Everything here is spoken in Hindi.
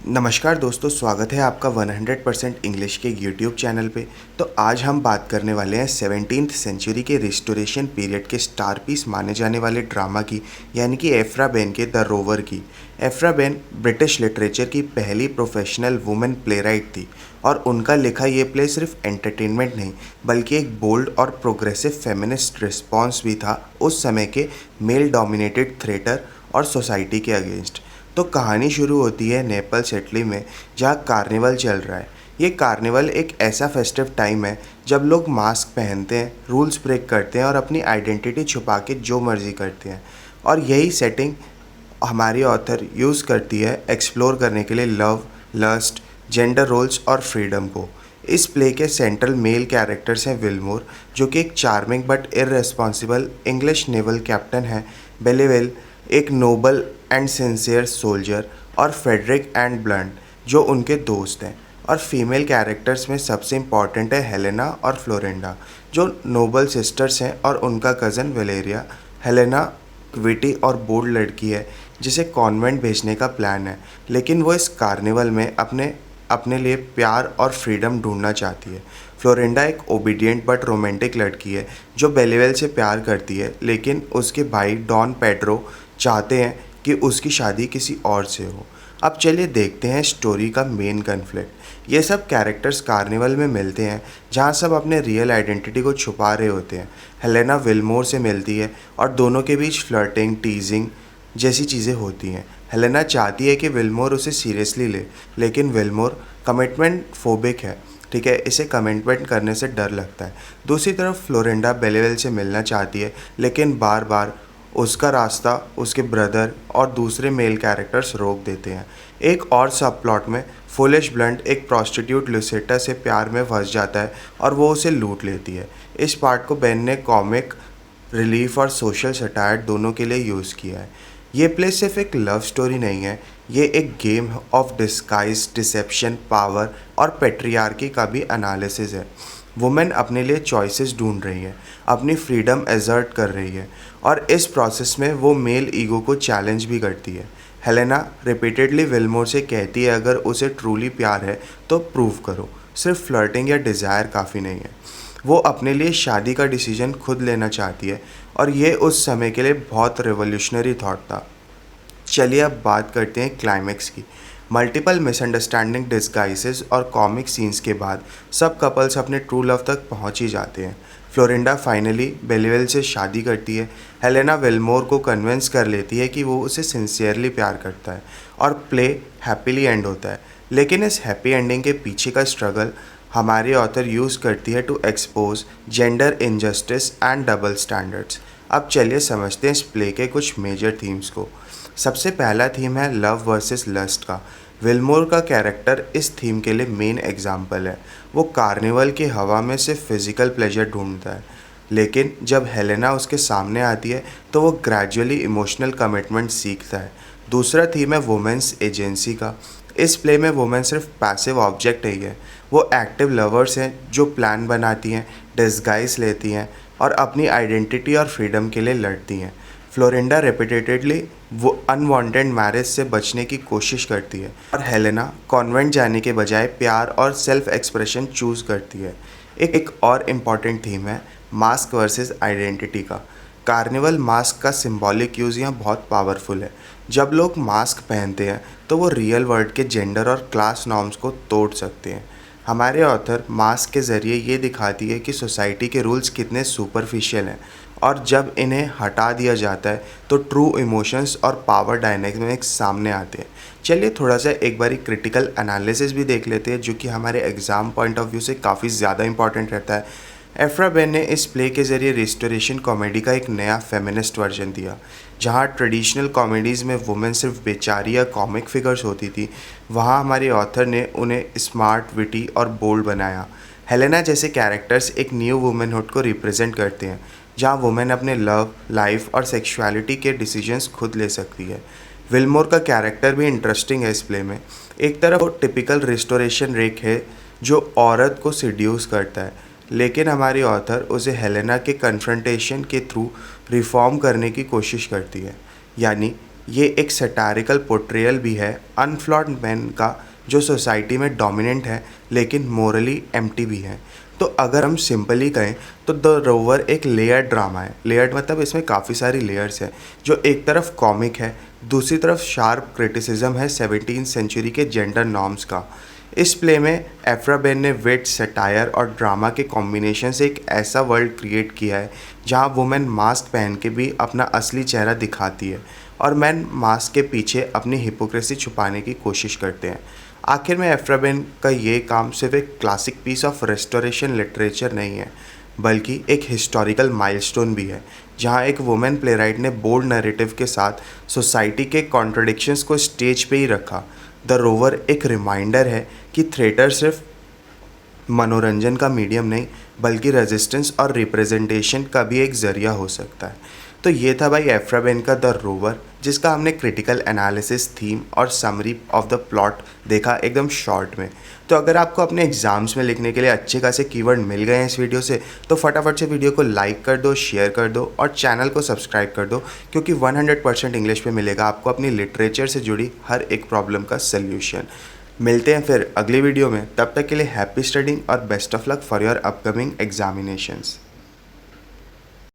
नमस्कार दोस्तों, स्वागत है आपका 100% इंग्लिश के यूट्यूब चैनल पे। तो आज हम बात करने वाले हैं 17th सेंचुरी के रिस्टोरेशन पीरियड के स्टार पीस माने जाने वाले ड्रामा की, यानी कि एफ्रा बेन के द रोवर की। एफ्रा बेन ब्रिटिश लिटरेचर की पहली प्रोफेशनल वुमेन प्लेराइट थी और उनका लिखा ये प्ले सिर्फ एंटरटेनमेंट नहीं बल्कि एक बोल्ड और प्रोग्रेसिव फेमिनिस्ट रिस्पॉन्स भी था उस समय के मेल डोमिनेटेड थिएटर और सोसाइटी के अगेंस्ट। तो कहानी शुरू होती है नेपल्स इटली में, जहाँ कार्निवल चल रहा है। ये कार्निवल एक ऐसा फेस्टिव टाइम है जब लोग मास्क पहनते हैं, रूल्स ब्रेक करते हैं और अपनी आइडेंटिटी छुपा के जो मर्जी करते हैं। और यही सेटिंग हमारी ऑथर यूज़ करती है एक्सप्लोर करने के लिए लव, लस्ट, जेंडर रोल्स और फ्रीडम को। इस प्ले के सेंट्रल मेल कैरेक्टर्स हैं विलमोर, जो कि एक charming but irresponsible English naval captain है, बेलिवेल एक नोबल एंड सिंसियर सोल्जर, और फ्रेडरिक एंड ब्लंट जो उनके दोस्त हैं। और फीमेल कैरेक्टर्स में सबसे इम्पॉर्टेंट है हेलेना और फ्लोरिंडा, जो नोबल सिस्टर्स हैं, और उनका कज़न वेलेरिया। हेलेना विटी और बोल्ड लड़की है जिसे कॉन्वेंट भेजने का प्लान है, लेकिन वो इस कार्निवल में अपने लिए प्यार और फ्रीडम ढूंढना चाहती है। फ्लोरिंडा एक ओबीडियंट बट रोमांटिक लड़की है जो बेलिवेल से प्यार करती है, लेकिन उसके भाई डॉन पेड्रो चाहते हैं कि उसकी शादी किसी और से हो। अब चलिए देखते हैं स्टोरी का मेन कन्फ्लिक्ट। ये सब कैरेक्टर्स कार्निवल में मिलते हैं जहाँ सब अपने रियल आइडेंटिटी को छुपा रहे होते हैं। हेलेना विलमोर से मिलती है और दोनों के बीच फ्लर्टिंग, टीजिंग जैसी चीज़ें होती हैं। हेलेना चाहती है कि विलमोर उसे सीरियसली ले, लेकिन विलमोर कमिटमेंट फोबिक है। ठीक है, इसे कमिटमेंट करने से डर लगता है। दूसरी तरफ फ्लोरिंडा बेलिवेल से मिलना चाहती है, लेकिन बार बार उसका रास्ता उसके ब्रदर और दूसरे मेल कैरेक्टर्स रोक देते हैं। एक और सब प्लॉट में फुलिश ब्लंट एक प्रोस्टिट्यूट लुसेटा से प्यार में फंस जाता है और वो उसे लूट लेती है। इस पार्ट को बेन ने कॉमिक रिलीफ और सोशल सटायर दोनों के लिए यूज़ किया है। ये प्ले सिर्फ एक लव स्टोरी नहीं है, ये एक game of disguise, deception, power और पेट्रियार्की का भी एनालिसिस है। वुमेन अपने लिए चॉइसेस ढूंढ रही है, अपनी फ्रीडम एजर्ट कर रही है, और इस प्रोसेस में वो मेल ईगो को चैलेंज भी करती है। हेलेना रिपीटेडली विलमोर से कहती है अगर उसे ट्रूली प्यार है तो प्रूव करो, सिर्फ फ्लर्टिंग या डिज़ायर काफ़ी नहीं है। वो अपने लिए शादी का डिसीजन खुद लेना चाहती है, और ये उस समय के लिए बहुत रिवोल्यूशनरी थॉट था। चलिए अब बात करते हैं क्लाइमैक्स की। मल्टीपल मिसअंडरस्टैंडिंग, डिस्गाइसेस और कॉमिक सीन्स के बाद सब कपल्स अपने ट्रू लव तक पहुंच ही जाते हैं। फ्लोरिंडा फाइनली बेलिवेल से शादी करती है। हेलेना विलमोर को कन्विंस कर लेती है कि वो उसे सिंसियरली प्यार करता है, और प्ले हैप्पीली एंड होता है। लेकिन इस हैप्पी एंडिंग के पीछे का स्ट्रगल हमारी ऑथर यूज़ करती है to expose gender injustice and double standards. अब चलिए समझते हैं इस प्ले के कुछ मेजर थीम्स को। सबसे पहला थीम है लव वर्सेस लस्ट का। विलमोर का कैरेक्टर इस थीम के लिए मेन एग्जाम्पल है। वो कार्निवल की हवा में सिर्फ फिजिकल प्लेजर ढूंढता है, लेकिन जब हेलेना उसके सामने आती है तो वो ग्रेजुअली इमोशनल कमिटमेंट सीखता है। दूसरा थीम है वुमेन्स एजेंसी का। इस प्ले में वुमेन सिर्फ पैसिव ऑब्जेक्ट नहीं है, वो एक्टिव लवर्स हैं जो प्लान बनाती हैं, डिस्गाइज लेती हैं और अपनी आइडेंटिटी और फ्रीडम के लिए लड़ती हैं। फ्लोरिंडा रिपीटेडली वो अनवांटेड मैरिज से बचने की कोशिश करती है, और हेलेना कॉन्वेंट जाने के बजाय प्यार और सेल्फ एक्सप्रेशन चूज़ करती है। एक और इम्पॉर्टेंट थीम है मास्क वर्सेस आइडेंटिटी का। कार्निवल मास्क का सिंबॉलिक यूज़ यहाँ बहुत पावरफुल है। जब लोग मास्क पहनते हैं तो वो रियल वर्ल्ड के जेंडर और क्लास नॉर्म्स को तोड़ सकते हैं। हमारे ऑथर मास्क के ज़रिए ये दिखाती है कि सोसाइटी के रूल्स कितने सुपरफिशियल हैं, और जब इन्हें हटा दिया जाता है तो ट्रू इमोशंस और पावर डायनेमिक्स सामने आते हैं। चलिए थोड़ा सा एक बारी क्रिटिकल एनालिसिस भी देख लेते हैं, जो कि हमारे एग्ज़ाम पॉइंट ऑफ व्यू से काफ़ी ज़्यादा इंपॉर्टेंट रहता है। एफ्रा बेन ने इस प्ले के ज़रिए रिस्टोरेशन कॉमेडी का एक नया फेमिनिस्ट वर्जन दिया। जहाँ ट्रेडिशनल कॉमेडीज़ में वुमेन सिर्फ बेचारी या कॉमिक फिगर्स होती थी, वहाँ हमारे ऑथर ने उन्हें स्मार्ट, विटी और बोल्ड बनाया। हेलेना जैसे कैरेक्टर्स एक न्यू वुमेनहुड को रिप्रेजेंट करते हैं, जहाँ वुमेन अपने लव, लाइफ और सेक्सुअलिटी के डिसीजंस खुद ले सकती है। विलमोर का कैरेक्टर भी इंटरेस्टिंग है इस प्ले में। एक तरफ वो टिपिकल रिस्टोरेशन रेक है जो औरत को सिड्यूस करता है, लेकिन हमारी ऑथर उसे हेलेना के कन्फ्रंटेशन के थ्रू रिफॉर्म करने की कोशिश करती है। यानी ये एक सैटारिकल पोर्ट्रेयल भी है अनफ्लॉड मैन का जो सोसाइटी में डोमिनेंट है लेकिन मोरली एम्प्टी भी है। तो अगर हम सिंपली कहें तो द रोवर एक लेयर्ड ड्रामा है। लेयर्ड मतलब इसमें काफ़ी सारी लेयर्स है, जो एक तरफ कॉमिक है, दूसरी तरफ शार्प क्रिटिसिज्म है 17th सेंचुरी के जेंडर नॉर्म्स का। इस प्ले में एफ्रा बेन ने विट, सटायर और ड्रामा के कॉम्बिनेशन से एक ऐसा वर्ल्ड क्रिएट किया है जहां वुमेन मास्क पहन के भी अपना असली चेहरा दिखाती है और मैन मास्क के पीछे अपनी हिपोक्रेसी छुपाने की कोशिश करते हैं। आखिर में एफ्रा बेन का ये काम सिर्फ एक classic piece of restoration literature नहीं है, बल्कि एक हिस्टोरिकल माइलस्टोन भी है, जहां एक वुमेन प्लेराइट ने बोल्ड नैरेटिव के साथ सोसाइटी के कॉन्ट्रडिक्शंस को स्टेज पे ही रखा। द रोवर एक रिमाइंडर है कि थिएटर सिर्फ मनोरंजन का मीडियम नहीं बल्कि रेजिस्टेंस और रिप्रेजेंटेशन का भी एक ज़रिया हो सकता है। तो ये था भाई एफ्रा बेन का द रोवर, जिसका हमने क्रिटिकल एनालिसिस, थीम और समरी ऑफ द प्लॉट देखा एकदम शॉर्ट में। तो अगर आपको अपने एग्जाम्स में लिखने के लिए अच्छे खासे कीवर्ड मिल गए हैं इस वीडियो से, तो फटाफट से वीडियो को लाइक कर दो, शेयर कर दो और चैनल को सब्सक्राइब कर दो, क्योंकि 100% इंग्लिश पे मिलेगा आपको अपनी लिटरेचर से जुड़ी हर एक प्रॉब्लम का सल्यूशन। मिलते हैं फिर अगली वीडियो में, तब तक के लिए हैप्पी स्टडिंग और best of luck for your upcoming examinations.